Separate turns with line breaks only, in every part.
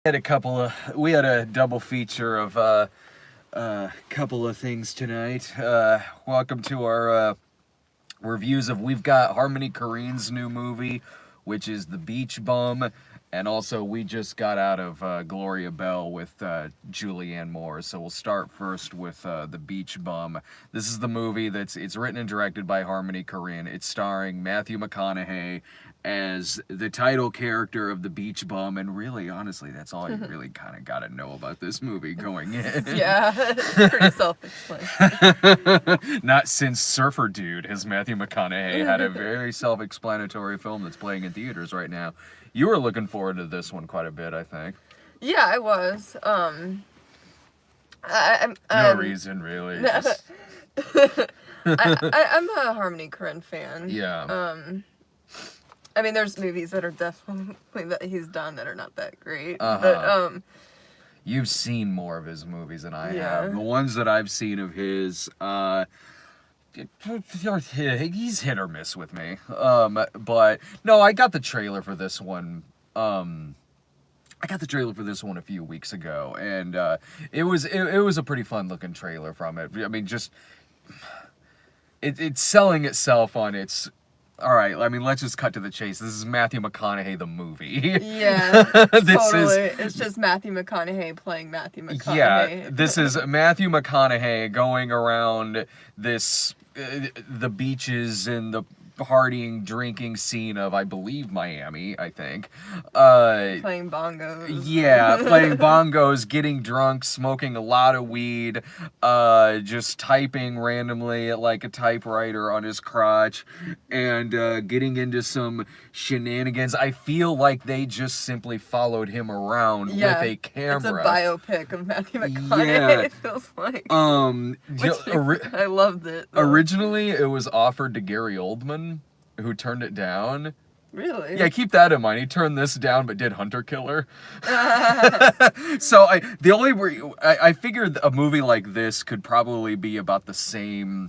We had a double feature of couple of things tonight. Welcome to our reviews of, we've got Harmony Korine's new movie, which is The Beach Bum, and also we just got out of Gloria Bell with Julianne Moore. So we'll start first with The Beach Bum. This is the movie it's written and directed by Harmony Korine. It's starring Matthew McConaughey as the title character of the beach bum, and really, honestly, that's all you really kind of got to know about this movie going in.
Yeah, it's pretty self-explanatory.
Not since Surfer Dude has Matthew McConaughey had a very self-explanatory film that's playing in theaters right now. You were looking forward to this one quite a bit, I think.
Yeah, I was.
No reason, really. Just...
I'm a Harmony Korine fan.
Yeah.
I mean, there's movies that are definitely that he's done that are not that great.
But you've seen more of his movies than I have. The ones that I've seen of his, he's hit or miss with me. But no, I got the trailer for this one. I got the trailer for this one a few weeks ago, and it was a pretty fun looking trailer from it. I mean, just it's selling itself on its. All right, I mean, let's just cut to the chase. This is Matthew McConaughey, the movie.
Yeah, totally. It's just Matthew McConaughey playing Matthew McConaughey.
Yeah, this is Matthew McConaughey going around the beaches and the partying, drinking scene of, I believe, Miami, I think.
Playing bongos.
Yeah, playing bongos, getting drunk, smoking a lot of weed, just typing randomly at like a typewriter on his crotch, and getting into some shenanigans. I feel like they just simply followed him around with a camera.
It's a biopic of Matthew McConaughey, it feels like. I loved it.
Originally, it was offered to Gary Oldman, who turned it down.
Really?
Yeah, keep that in mind. He turned this down, but did Hunter Killer. So I figured a movie like this could probably be about the same,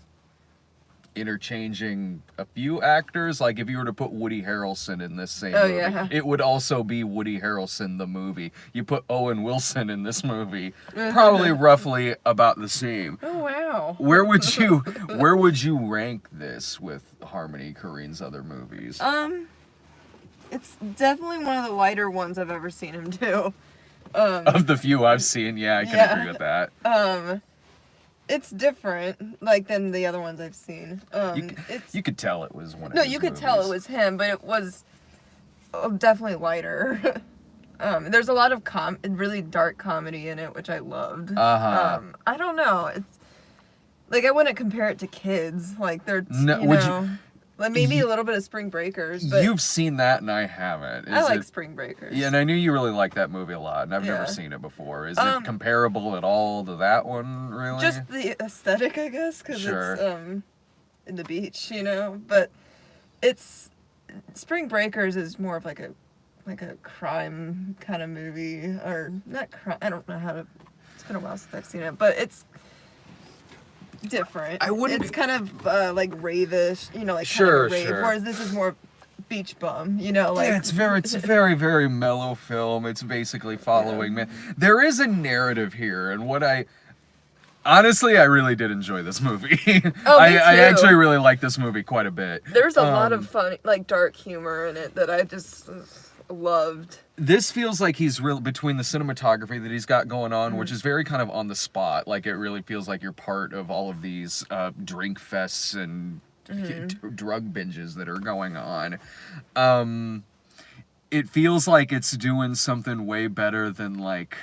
interchanging a few actors. Like if you were to put Woody Harrelson in this same movie, it would also be Woody Harrelson the movie. You put Owen Wilson in this movie, probably roughly about the same.
Oh wow.
Where would you rank this with Harmony Korine's other movies?
It's definitely one of the lighter ones I've ever seen him do.
Of the few I've seen, yeah, I can agree with that.
It's different, like, than the other ones I've seen.
You could tell it was one of his
No, you could
movies.
tell it was him, but it was definitely lighter. There's a lot of really dark comedy in it, which I loved. I don't know. It's like, I wouldn't compare it to Kids. Like, they're, like maybe a little bit of Spring Breakers. But
you've seen that, and I haven't.
I like Spring Breakers.
Yeah, and I knew you really liked that movie a lot, and I've never seen it before. Is it comparable at all to that one, really?
Just the aesthetic, I guess, because it's in the beach, But it's Spring Breakers is more of like a crime kind of movie, or not crime. I don't know how to. It's been a while since I've seen it, but it's different. It's kind of like rave-ish, like kind of rave. Whereas this is more beach bum, like
it's very very mellow film. It's basically following there is a narrative here, and honestly, I really did enjoy this movie. I actually really like this movie quite a bit.
There's a lot of fun, like dark humor in it that I just loved.
This feels like he's really, between the cinematography that he's got going on, which is very kind of on the spot. Like, it really feels like you're part of all of these drink fests and drug binges that are going on. It feels like it's doing something way better than, like,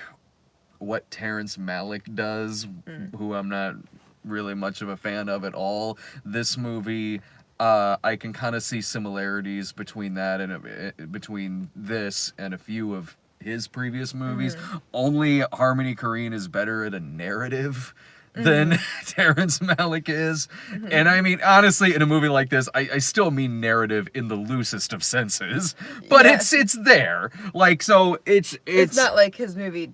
what Terrence Malick does, who I'm not really much of a fan of at all. This movie, I can kind of see similarities between that and between this and a few of his previous movies. Only Harmony Korine is better at a narrative than Terrence Malick is. And I mean, honestly, in a movie like this, I still mean narrative in the loosest of senses, but it's there. Like, so it's
not like his movie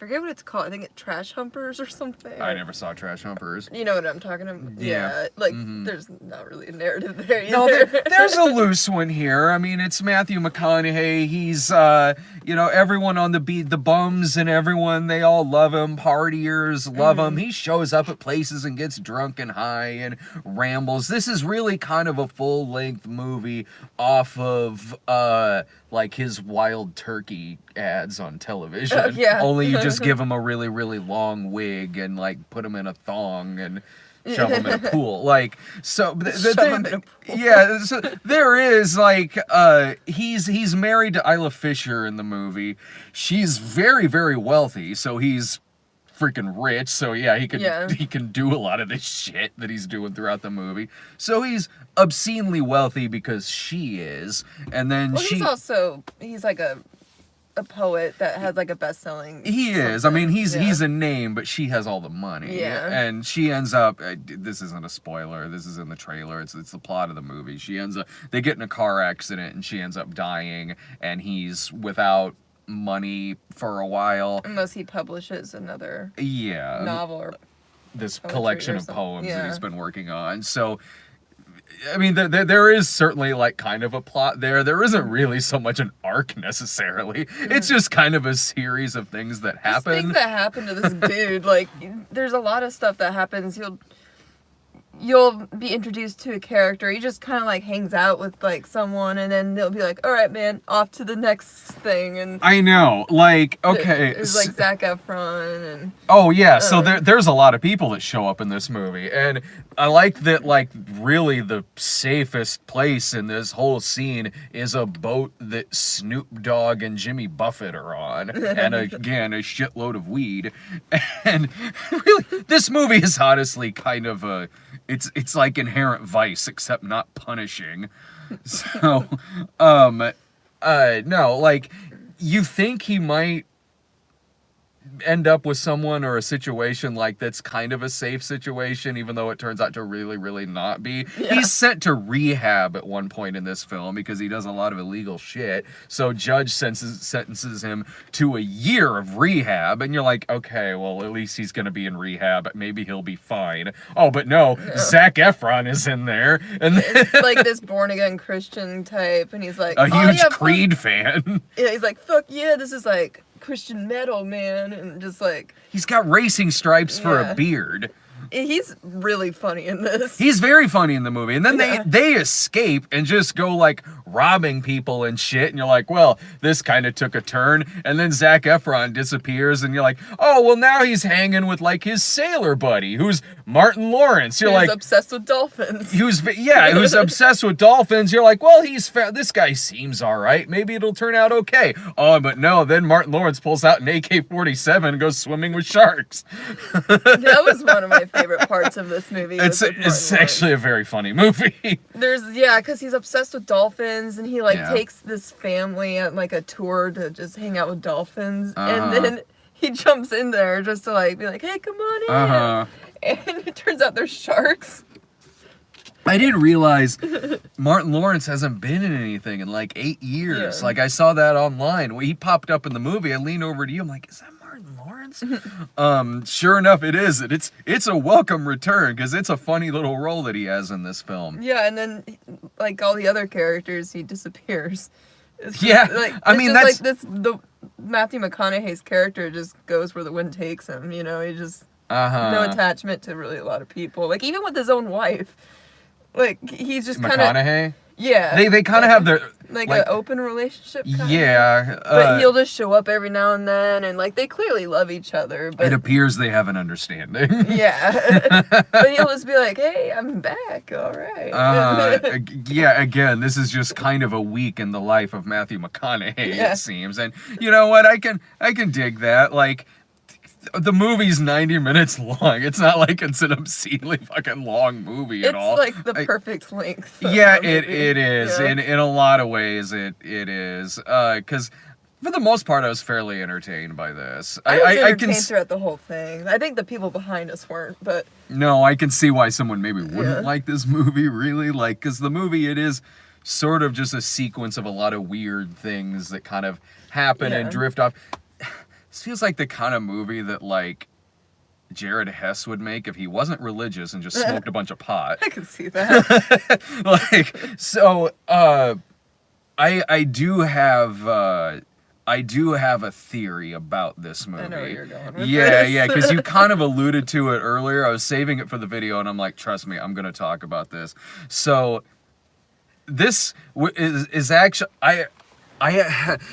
forget what it's called. I think it's Trash Humpers or something.
I never saw Trash Humpers.
You know what I'm talking about?
Yeah.
Like, there's not really a narrative there either.
No, there's a loose one here. I mean, it's Matthew McConaughey. He's, everyone on the beat, the bums and everyone, they all love him. Partiers love him. He shows up at places and gets drunk and high and rambles. This is really kind of a full-length movie off of, like his Wild Turkey ads on television.
Yeah.
Only you just give him a really, really long wig and, like, put him in a thong and shove him in a pool. Like, so... Yeah, so there is, like, he's married to Isla Fisher in the movie. She's very, very wealthy, so he's freaking rich, so yeah, he can do a lot of this shit that he's doing throughout the movie. So he's obscenely wealthy because she is, and then
he's like a poet that has like a best-selling.
He is. I mean, he's a name, but she has all the money.
Yeah.
And she ends up. This isn't a spoiler. This is in the trailer. It's the plot of the movie. They get in a car accident, and she ends up dying, and he's without money for a while.
Unless he publishes another novel or
this collection of poems that he's been working on. So, I mean, there is certainly, like, kind of a plot there. There isn't really so much an arc, necessarily. It's just kind of a series of things that happen.
Just things that happen to this dude. Like, there's a lot of stuff that happens. You'll be introduced to a character. He just kind of, like, hangs out with, like, someone, and then they'll be like, all right, man, off to the next thing. And
I know. Like, okay.
There's, like, Zac Efron and...
Oh, yeah. So there's a lot of people that show up in this movie. And I like that, like, really the safest place in this whole scene is a boat that Snoop Dogg and Jimmy Buffett are on. And, again, a shitload of weed. And really, this movie is honestly kind of a... It's like Inherent Vice, except not punishing. So, no, like, you think he might end up with someone or a situation like that's kind of a safe situation, even though it turns out to really, really not be. Yeah. He's sent to rehab at one point in this film because he does a lot of illegal shit. So judge sentences him to a year of rehab, and you're like, okay, well, at least he's going to be in rehab. Maybe he'll be fine. Oh, but no, Zac Efron is in there. And
it's like this born-again Christian type, and he's like...
a huge Creed fan.
Yeah, he's like, fuck yeah, this is like... Christian metal, man, and just like...
He's got racing stripes for a beard.
He's really funny in this.
He's very funny in the movie. And then they escape and just go, like, robbing people and shit. And you're like, well, this kind of took a turn. And then Zac Efron disappears. And you're like, oh, well, now he's hanging with, like, his sailor buddy, who's Martin Lawrence. You're like...
obsessed with dolphins.
Who's obsessed with dolphins. You're like, well, this guy seems all right. Maybe it'll turn out okay. Oh, but no, then Martin Lawrence pulls out an AK-47 and goes swimming with sharks.
That was one of my favorite parts of this movie.
It's actually a very funny movie.
Because he's obsessed with dolphins, and he takes this family on like a tour to just hang out with dolphins, and then he jumps in there just to like be like, hey, come on in, and it turns out there's sharks.
I didn't realize Martin Lawrence hasn't been in anything in like 8 years.
Yeah.
Like, I saw that online. When he popped up in the movie, I leaned over to you. I'm like, is that Martin Lawrence? Sure enough, it is. It's a welcome return because it's a funny little role that he has in this film.
Yeah, and then like all the other characters, he disappears. The Matthew McConaughey's character just goes where the wind takes him. You know, he just no attachment to really a lot of people. Like even with his own wife. Like, he's just kind of...
McConaughey?
Yeah.
They kind of have their...
Like an open relationship, kind
Yeah.
But he'll just show up every now and then, and, like, they clearly love each other, but...
It appears they have an understanding.
Yeah. But he'll just be like, hey, I'm back, all right.
Yeah, again, this is just kind of a week in the life of Matthew McConaughey, it seems. And you know what? I can dig that. Like... The movie's 90 minutes long. It's not like it's an obscenely fucking long movie at all.
It's like the perfect length.
Yeah, it is. Yeah. In a lot of ways, it is. Because for the most part, I was fairly entertained by this.
I was entertained throughout the whole thing. I think the people behind us weren't, but...
No, I can see why someone maybe wouldn't like this movie, really. Like, because the movie, it is sort of just a sequence of a lot of weird things that kind of happen and drift off. this feels like the kind of movie that, like, Jared Hess would make if he wasn't religious and just smoked a bunch of pot.
I can see that.
Like, so, I do have a theory about this movie.
I know where you're going with
yeah,
this.
Yeah, because you kind of alluded to it earlier. I was saving it for the video, and I'm like, trust me, I'm going to talk about this. So, this is actually...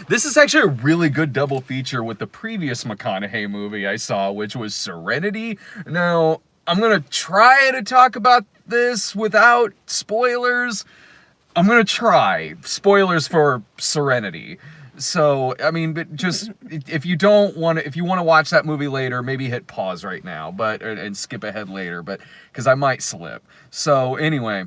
this is actually a really good double feature with the previous McConaughey movie I saw, which was Serenity. Now, I'm going to try to talk about this without spoilers. I'm going to try. Spoilers for Serenity. So, I mean, but just, if you want to watch that movie later, maybe hit pause right now, and skip ahead later, because I might slip. So, anyway...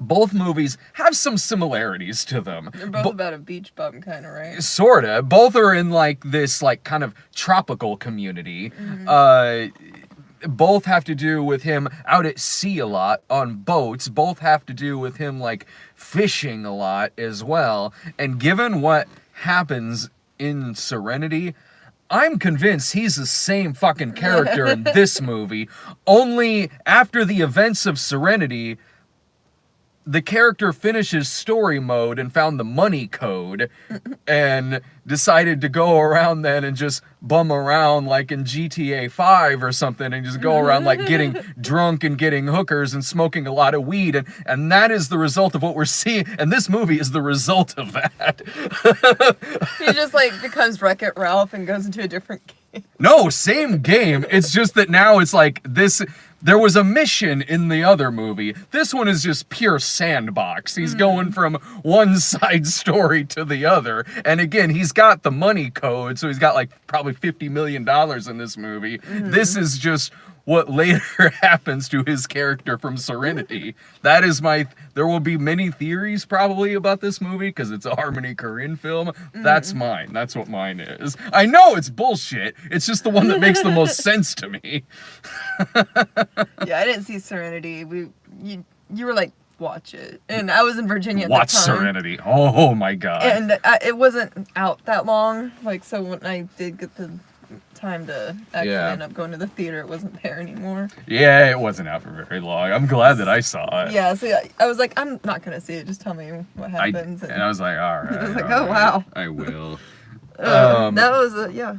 Both movies have some similarities to them.
They're both about a beach bum kind of, right?
Sorta. Both are in, like, this, like, kind of tropical community. Both have to do with him out at sea a lot on boats. Both have to do with him, like, fishing a lot as well. And given what happens in Serenity, I'm convinced he's the same fucking character in this movie. Only after the events of Serenity... the character finishes story mode and found the money code and decided to go around then and just bum around like in GTA 5 or something and just go around like getting drunk and getting hookers and smoking a lot of weed. And that is the result of what we're seeing. And this movie is the result of that.
He just like becomes Wreck-It Ralph and goes into a different game.
No, same game. It's just that now it's like this... There was a mission in the other movie. This one is just pure sandbox. He's going from one side story to the other. And again, he's got the money code, so he's got like probably $50 million in this movie. This is just what later happens to his character from Serenity. That is there will be many theories probably about this movie because it's a Harmony Korine film. That's mine. That's what mine is. I know it's bullshit. It's just the one that makes the most sense to me.
Yeah, I didn't see Serenity. You were like, watch it. And I was in Virginia at
Watch
the time.
Serenity. Oh my God.
And it wasn't out that long. Like, so when I did get the time to actually end up going to the theater, it wasn't there anymore.
Yeah, it wasn't out for very long. I'm glad that I saw it.
Yeah, so I was like, I'm not going to see it. Just tell me what happens.
And I was like, all right.
I was like, oh, wow.
I will.
That was,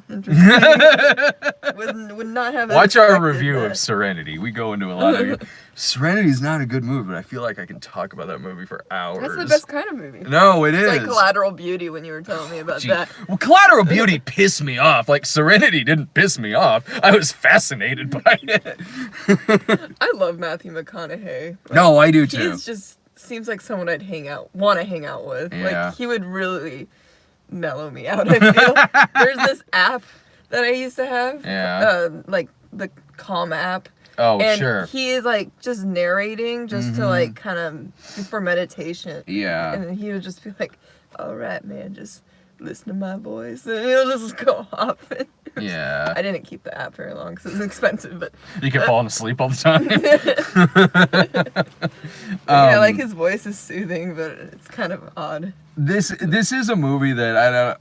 interesting. would not have
watch our
expected
review
that.
of Serenity. We go into a lot of... Serenity's not a good movie, but I feel like I can talk about that movie for hours.
That's the best kind of movie.
No, it is.
It's like Collateral Beauty when you were telling me about that.
Well, Collateral Beauty pissed me off. Like, Serenity didn't piss me off. I was fascinated by it.
I love Matthew McConaughey. Like,
no, I do too.
He just seems like someone I'd want to hang out with.
Yeah.
Like, he would really mellow me out, I feel. There's this app that I used to have.
Yeah.
Like, the Calm app.
Oh,
and
sure.
he is like just narrating just to like kind of for meditation.
Yeah.
And he would just be like, all right, man, just listen to my voice. And he'll just go off.
Yeah.
I didn't keep the app very long because it was expensive, but...
You kept falling asleep all the time?
Yeah, like his voice is soothing, but it's kind of odd.
This is a movie that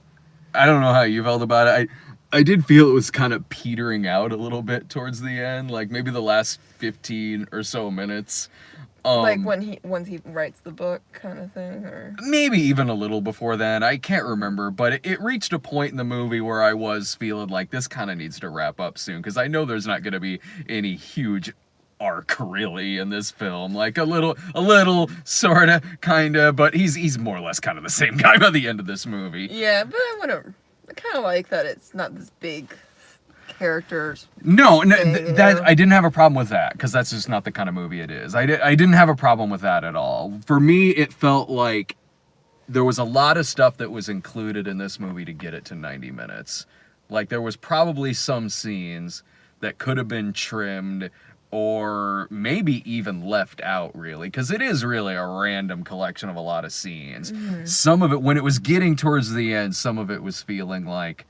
I don't know how you felt about it. I did feel it was kind of petering out a little bit towards the end, like maybe the last 15 or so minutes.
Like once he writes the book kind of thing, or
maybe even a little before then. I can't remember, but it reached a point in the movie where I was feeling like this kind of needs to wrap up soon, because I know there's not going to be any huge arc really in this film. Like a little sort of kind of, but he's more or less kind of the same guy by the end of this movie.
Yeah, but I kind of like that it's not this big characters.
No,
that
I didn't have a problem with that, because that's just not the kind of movie it is. I didn't have a problem with that at all. For me, it felt like there was a lot of stuff that was included in this movie to get it to 90 minutes. Like, there was probably some scenes that could have been trimmed or maybe even left out, really, because it is really a random collection of a lot of scenes. Some of it, when it was getting towards the end, some of it was feeling like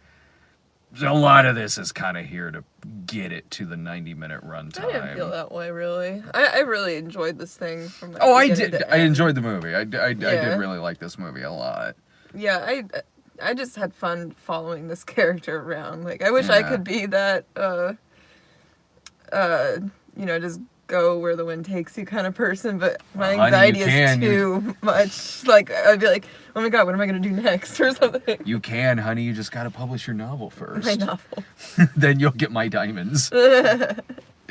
a lot of this is kind of here to get it to the 90-minute runtime.
I didn't feel that way, really. I really enjoyed this thing from the
I did. I enjoyed the movie. I did really like this movie a lot.
Yeah, I just had fun following this character around. Like, I wish I could be that, just go where the wind takes you kind of person, but my anxiety is too much. Like, I'd be like, oh my god, what am I going to do next or something?
You can, honey. You just got to publish your novel first.
My novel.
Then you'll get my diamonds.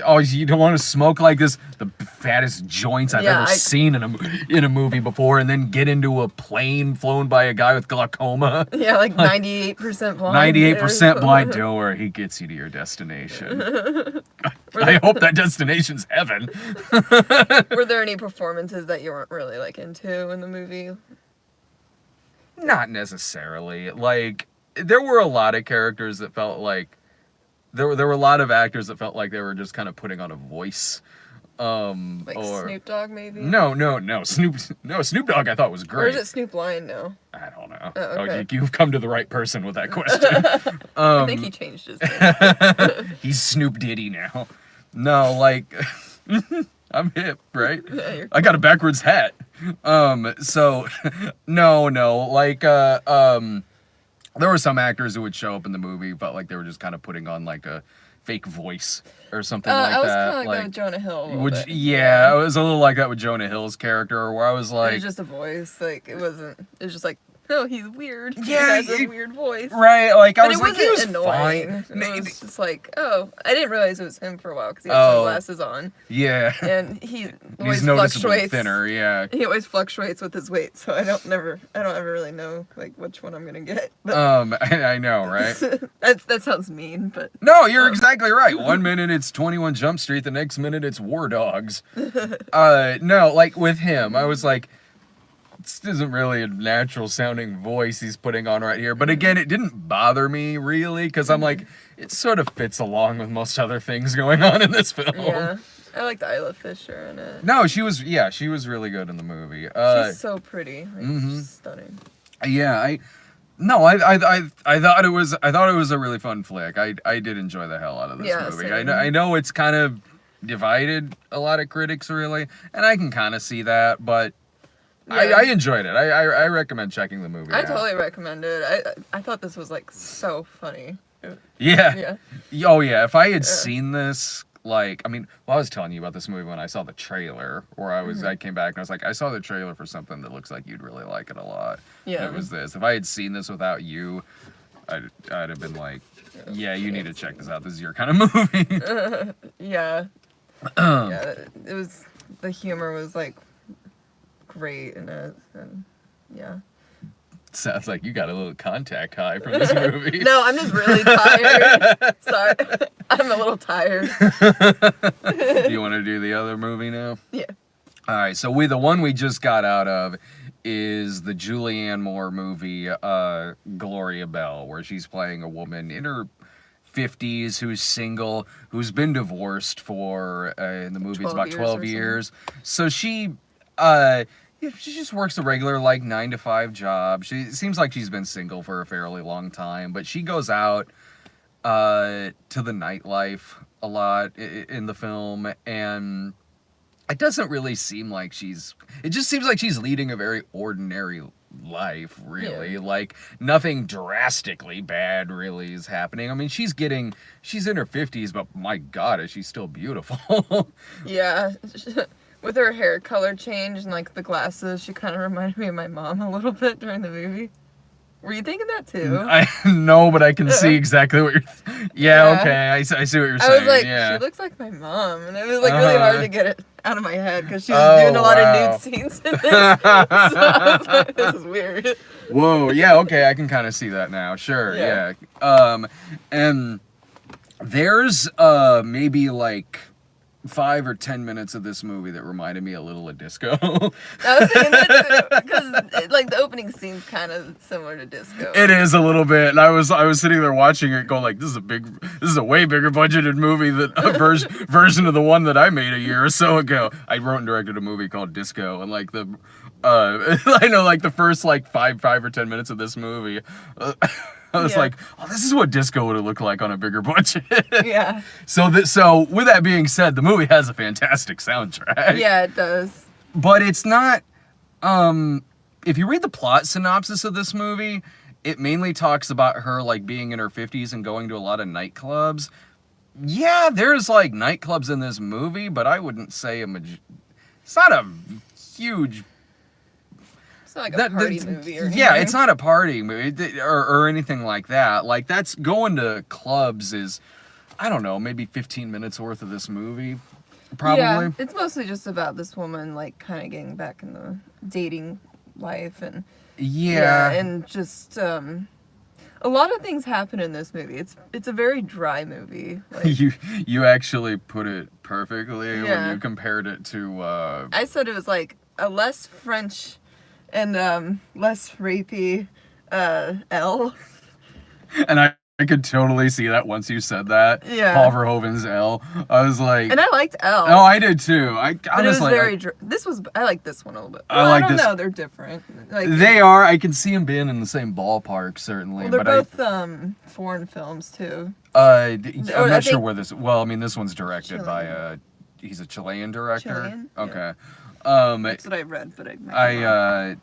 Oh, you don't want to smoke like this? The fattest joints I've ever seen in a movie before, and then get into a plane flown by a guy with glaucoma.
Yeah, like 98% blind.
98% blind. Don't worry, he gets you to your destination. I hope that destination's heaven.
Were there any performances that you weren't really like into in the movie?
Not necessarily. Like, there were a lot of characters that felt like there were a lot of actors that felt like they were just kind of putting on a voice.
Like
or
Snoop Dogg, maybe?
No. Snoop Dogg I thought was great.
Or is it Snoop Lion now?
I don't know.
Oh, okay.
You've come to the right person with that question.
I think he changed his name.
He's Snoop Diddy now. No, like, I'm hip, right?
Yeah,
I got a backwards hat. So, no, like, there were some actors who would show up in the movie, but like they were just kind of putting on like a fake voice or something like that.
I was kind of like that with Jonah Hill.
Yeah, it was a little like that with Jonah Hill's character, where I was like,
it was just a voice. Like it was just like, oh, he's weird.
Yeah,
he has a weird voice.
Right? Like I was
like,
he was
annoying.
fine.
It was just like, oh, I didn't realize it was him for a while because he had sunglasses on.
Yeah.
And he always
he's noticeably
fluctuates.
Thinner. Yeah.
He always fluctuates with his weight, so I don't ever really know like which one I'm gonna get. But,
I know, right?
that sounds mean, but
no, you're exactly right. 1 minute it's 21 Jump Street, the next minute it's War Dogs. No, like with him, I was like, this isn't really a natural sounding voice he's putting on right here. But again, it didn't bother me really, because I'm like, it sort of fits along with most other things going on in this film.
Yeah. I liked Isla Fisher in it.
No, she was really good in the movie.
She's so pretty. Like, she's stunning.
Yeah, I thought it was a really fun flick. I did enjoy the hell out of this movie.
Same.
I know it's kind of divided a lot of critics really, and I can kind of see that, but I enjoyed it. I recommend checking the movie.
I totally recommend it. I thought this was like so funny.
Yeah. Oh yeah. If I had seen this, like, I mean, well, I was telling you about this movie when I saw the trailer, where I came back and I was like, I saw the trailer for something that looks like you'd really like it a lot.
Yeah.
And it was this. If I had seen this without you, I'd have been like, yeah, you need to check this out. This is your kind of movie.
Yeah. Yeah. It was, the humor was like great in it, and yeah.
Sounds like you got a little contact high from this movie.
No, I'm just really tired. Sorry. I'm a little tired.
Do you want to do the other movie now?
Yeah.
All right, so the one we just got out of is the Julianne Moore movie, Gloria Bell, where she's playing a woman in her 50s who's single, who's been divorced for, in the movie, it's about 12 years. So she just works a regular, like, 9-to-5 job. She seems like she's been single for a fairly long time, but she goes out to the nightlife a lot in the film, and it doesn't really seem like it just seems like she's leading a very ordinary life, really. Yeah. Like, nothing drastically bad really is happening. I mean, she's in her 50s, but my God, is she still beautiful.
Yeah. With her hair color change and, like, the glasses, she kind of reminded me of my mom a little bit during the movie. Were you thinking that, too?
No, but I can see exactly what you're... Yeah, okay, I see what you're saying.
I was like, she looks like my mom, and it was, like, really hard to get it out of my head, because she was doing a lot of nude scenes in this. So I was like, this is weird.
Whoa, yeah, okay, I can kind of see that now. Sure, yeah. And there's, maybe, like, 5 or 10 minutes of this movie that reminded me a little of Disco.
I was thinking that too, because like the opening scene's kind of similar to Disco.
It is a little bit, and I was sitting there watching it, going like, this is a way bigger budgeted movie than a version of the one that I made a year or so ago. I wrote and directed a movie called Disco, and like I know like the first like 5 or 10 minutes of this movie. I was like, oh, this is what Disco would have looked like on a bigger budget.
Yeah.
So with that being said, the movie has a fantastic soundtrack.
Yeah, it does.
But it's not, if you read the plot synopsis of this movie, it mainly talks about her like being in her 50s and going to a lot of nightclubs. Yeah, there's like nightclubs in this movie, but I wouldn't say it's not a huge.
It's not like a party movie or anything.
Yeah, it's not a party movie or anything like that. Like, that's going to clubs is, I don't know, maybe 15 minutes worth of this movie, probably.
Yeah, it's mostly just about this woman, like, kind of getting back in the dating life and...
Yeah.
And just, a lot of things happen in this movie. It's a very dry movie. Like,
you actually put it perfectly
Yeah.
when you compared it to...
I said it was, like, a less French... and less rapey L.
And I could totally see that once you said that.
Yeah.
Paul Verhoeven's L. I was like...
And I liked L.
Oh, I did too.
But it was very... I like this one a little bit.
I
Well,
like
I don't
this-
know. They're different. Like,
They are. I can see them being in the same ballpark, certainly.
well, they're
but
both foreign films, too.
I'm
Or I
not sure
think-
where this... Well, I mean, this one's directed by... he's a Chilean director?
Chilean? Yeah.
Okay.
That's what I read, but I might be wrong.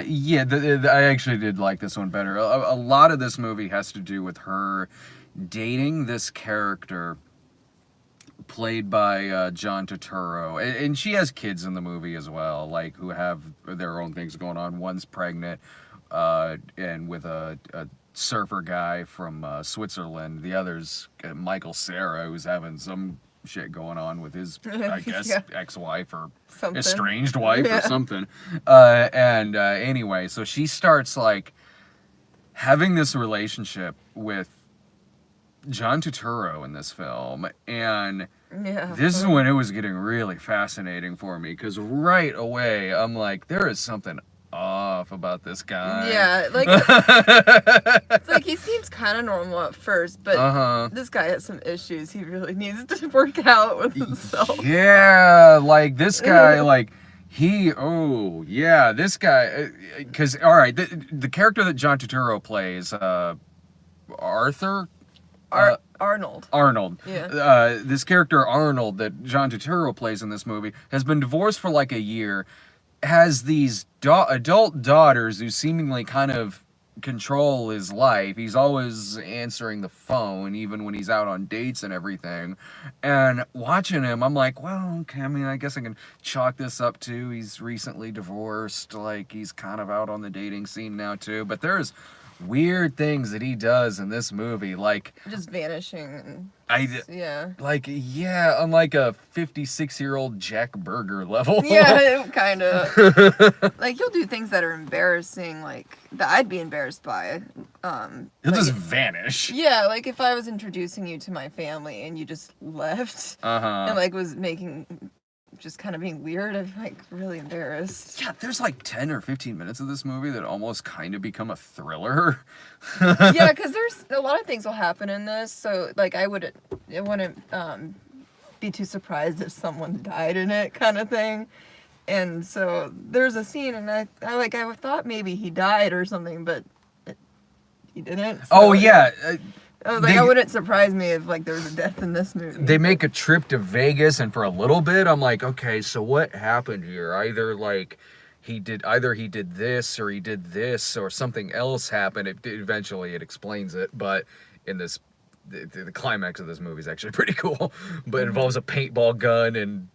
Yeah, I actually did like this one better. A lot of this movie has to do with her dating this character played by John Turturro, and she has kids in the movie as well, like, who have their own things going on. One's pregnant, and with a surfer guy from Switzerland. The other's Michael Cera, who's having some shit going on with his, I guess,
Yeah.
ex-wife or
Something.
estranged wife
Yeah.
or something. Anyway, so she starts, like, having this relationship with John Turturro in this film, and
Yeah.
this is when it was getting really fascinating for me, because right away, I'm like, there is something off about this guy.
Yeah, like, it's like he seems kind of normal at first, but this guy has some issues he really needs to work out with himself.
Yeah, like, this guy, like, this guy, because, all right, the character that John Turturro plays, Arthur?
Arnold.
Arnold.
Yeah.
This character, Arnold, that John Turturro plays in this movie, has been divorced for like a year, has these adult daughters who seemingly kind of control his life. He's always answering the phone, even when he's out on dates and everything. And watching him, I'm like, well, okay, I mean, I guess I can chalk this up to he's recently divorced. Like, he's kind of out on the dating scene now, too. But there's weird things that he does in this movie, like
Just vanishing.
on like a 56-year-old Jack Berger level.
Yeah, kind of. Like, he'll do things that are embarrassing, like, that I'd be embarrassed by.
He'll just vanish.
Yeah, like, if I was introducing you to my family and you just left, and, like, was just kind of being weird, I'm, like, really embarrassed.
Yeah, there's like 10 or 15 minutes of this movie that almost kind of become a thriller.
Yeah, because there's a lot of things will happen in this, so, like, I wouldn't be too surprised if someone died in it, kind of thing. And so there's a scene, and I thought maybe he died or something, but he didn't. So
Oh yeah,
I was like, it wouldn't surprise me if, like, there was a death in this movie.
they make a trip to Vegas, and for a little bit, I'm like, okay, so what happened here? Either he did this, or he did this, or something else happened. Eventually, it explains it, but in this, the climax of this movie is actually pretty cool. But it involves a paintball gun and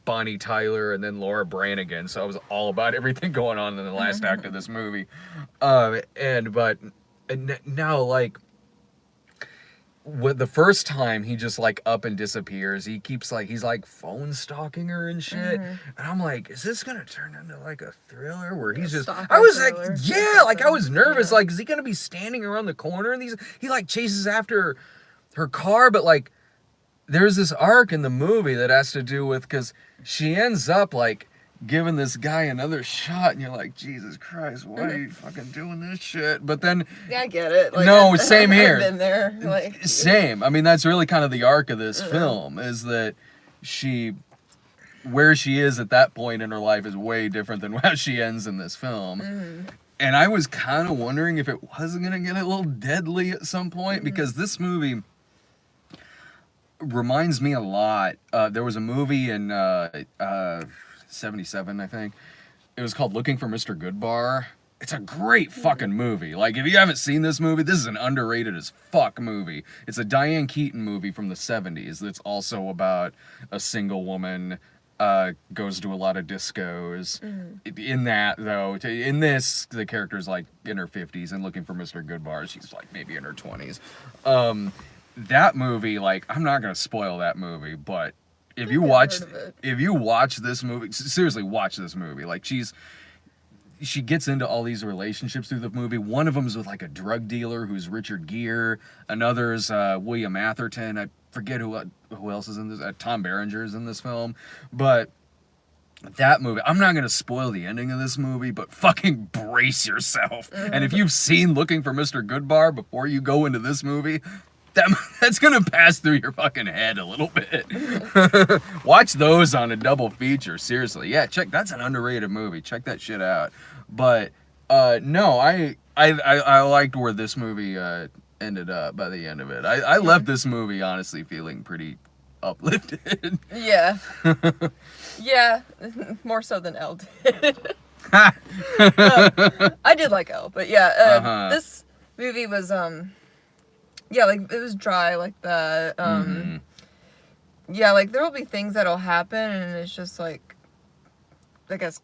Bonnie Tyler and then Laura Branigan. So I was all about everything going on in the last act of this movie. And now, like, the first time he just, like, up and disappears, he keeps, like, he's, like, phone stalking her and shit. And I'm like, is this gonna turn into, like, a thriller where he's just, I was like, yeah, like, I was nervous, like, is he gonna be standing around the corner and he, like, chases after her car, but, like, there's this arc in the movie that has to do with, because she ends up, like, giving this guy another shot, and you're like, Jesus Christ, why are you fucking doing this shit? But then,
yeah, I get it. Like,
no, same here.
I've been there. Like,
same. I mean, that's really kind of the arc of this film, is that where she is at that point in her life is way different than how she ends in this film. And I was kind of wondering if it wasn't going to get a little deadly at some point, because this movie reminds me a lot. There was a movie in 77, I think. It was called Looking for Mr. Goodbar. It's a great fucking movie. Like, if you haven't seen this movie, this is an underrated as fuck movie. It's a Diane Keaton movie from the 70s that's also about a single woman goes to a lot of discos. In that, though, in this, the character's like in her 50s and looking for Mr. Goodbar. She's like maybe in her 20s. That movie, like, I'm not gonna spoil that movie, but if you watch this movie, seriously, watch this movie. Like, she gets into all these relationships through the movie. One of them is with like a drug dealer who's Richard Gere. Another is William Atherton. I forget who else is in this. Tom Berenger is in this film. But that movie, I'm not going to spoil the ending of this movie, but fucking brace yourself. And if you've seen Looking for Mr. Goodbar before you go into this movie, that's going to pass through your fucking head a little bit. Watch those on a double feature. Seriously. Yeah, that's an underrated movie. Check that shit out. But, no, I liked where this movie ended up by the end of it. I left this movie, honestly, feeling pretty uplifted.
Yeah. Yeah, more so than Elle did. I did like Elle, but yeah, this movie was, yeah, like, it was dry like that. Yeah, like, there will be things that'll happen, and it's just, like, I guess,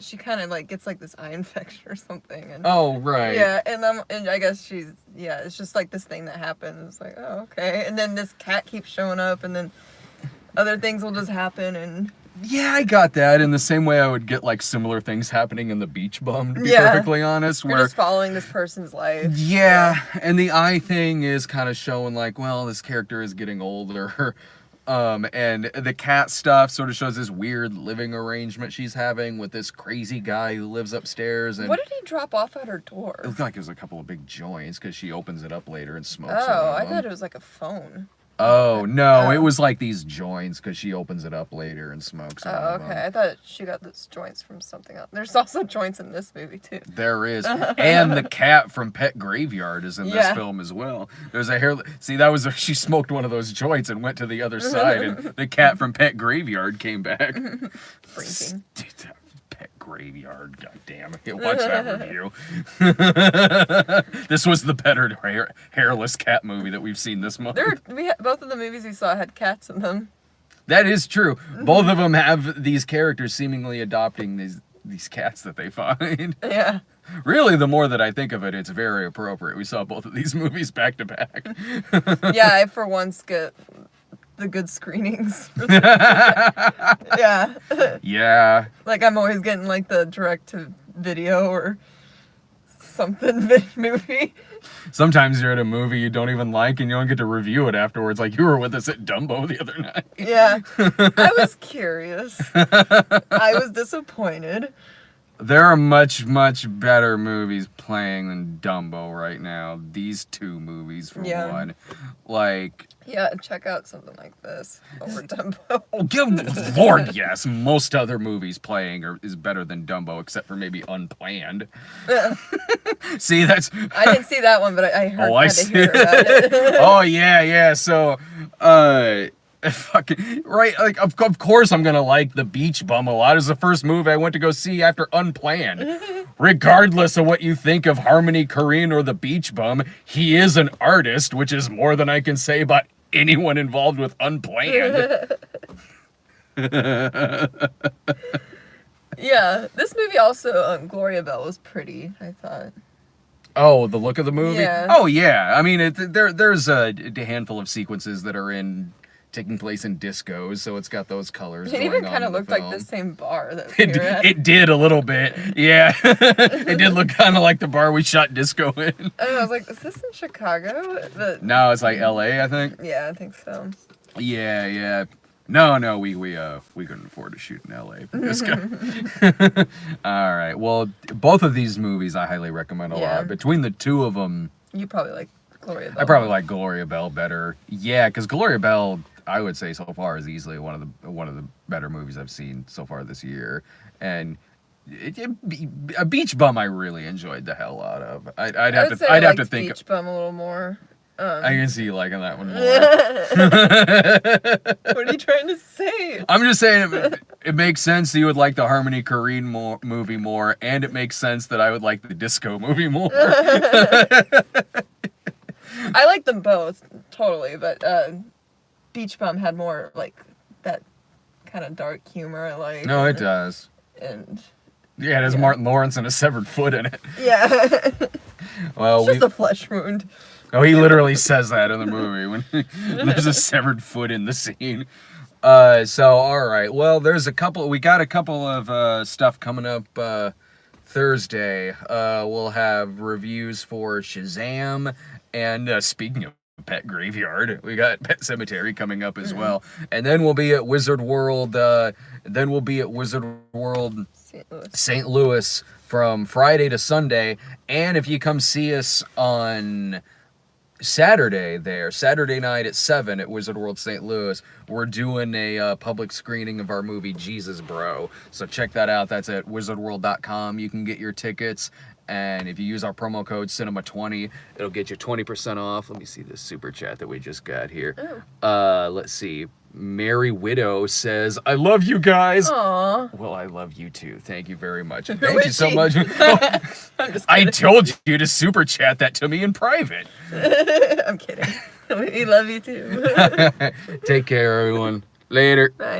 she kind of, like, gets, like, this eye infection or something. And,
oh, right.
Yeah, and I guess it's just, like, this thing that happens. It's like, oh, okay. And then this cat keeps showing up, and then other things will just happen, and...
Yeah, I got that in the same way I would get, like, similar things happening in The Beach Bum, to be perfectly honest.
You're just following this person's life.
Yeah, and the eye thing is kind of showing, like, well, this character is getting older. And the cat stuff sort of shows this weird living arrangement she's having with this crazy guy who lives upstairs. And
what did he drop off at her door?
It looked like it was a couple of big joints because she opens it up later and smokes
Oh, I thought it was like a phone.
Oh, no, it was like these joints because she opens it up later and smokes them.
Oh, okay. I thought she got those joints from something else. There's also joints in this movie, too.
There is. And the cat from Pet Graveyard is in this film as well. There's a hair... See, she smoked one of those joints and went to the other side, and the cat from Pet Graveyard came back.
Freaking.
Pet Graveyard, goddamn! Watch that review. This was the better hairless cat movie that we've seen this month.
Both of the movies we saw had cats in them.
That is true. Both of them have these characters seemingly adopting these cats that they find.
Yeah.
Really, the more that I think of it, it's very appropriate. We saw both of these movies back to back.
Yeah, I for once get the good screenings. Yeah.
Yeah.
Like, I'm always getting, like, the direct-to-video or something movie.
Sometimes you're at a movie you don't even like and you don't get to review it afterwards. Like, you were with us at Dumbo the other night.
Yeah. I was curious. I was disappointed.
There are much, much better movies playing than Dumbo right now. These two movies, for one. Like...
Yeah, check out something like this over Dumbo.
Oh, good Lord, yes. Most other movies playing is better than Dumbo, except for maybe Unplanned. See, that's...
I didn't see that one, but I heard
I see.
Hear about it.
Oh, yeah. So, fucking right, like of course I'm gonna like The Beach Bum a lot. It's the first movie I went to go see after Unplanned. Regardless of what you think of Harmony Korine or The Beach Bum, he is an artist, which is more than I can say about anyone involved with Unplanned.
Yeah, this movie also, Gloria Bell was pretty, I thought.
Oh, the look of the movie?
Yeah.
Oh, yeah. I mean, there's a handful of sequences that are taking place in discos, so it's got those colors.
It even kind of looked like the same bar that
we were at. It did a little bit, yeah. It did look kind of like the bar we shot disco in.
And I was like, is this in Chicago? But
no, it's like L.A., I think.
Yeah, I think so.
Yeah. No, we couldn't afford to shoot in L.A. for disco. All right, well, both of these movies I highly recommend a lot. Between the two of them...
You probably like Gloria Bell.
I probably like Gloria Bell better. Yeah, because Gloria Bell, I would say so far, is easily one of the better movies I've seen so far this year. And a Beach Bum, I really enjoyed the hell out of. I'd have to think.
Beach Bum a little more.
I can see you liking that one more.
What are you trying to say?
I'm just saying it makes sense that you would like the Harmony Korine movie more, and it makes sense that I would like the disco movie more.
I like them both, totally, but Beach Bum had more, like, that kind of dark humor I like.
No, it does.
And...
Yeah, it has Martin Lawrence and a severed foot in it.
Yeah.
Well,
it's just a flesh wound.
Oh, he literally says that in the movie when there's a severed foot in the scene. So, all right. Well, we got a couple of stuff coming up Thursday. We'll have reviews for Shazam, and speaking of Pet Graveyard, we got Pet Cemetery coming up as well. And then we'll be at Wizard World. St. Louis from Friday to Sunday. And if you come see us on Saturday night at 7 at Wizard World St. Louis, we're doing a public screening of our movie Jesus Bro. So check that out. That's at wizardworld.com. You can get your tickets, and if you use our promo code cinema20, it'll get you 20% off. Let me see this super chat that we just got here. Let's see. Mary Widow says, I love you guys.
Aww.
Well, I love you too. Thank you very much. Thank you so much.
I
told you to super chat that to me in private.
I'm kidding. We love you too.
Take care, everyone. Later.
Bye.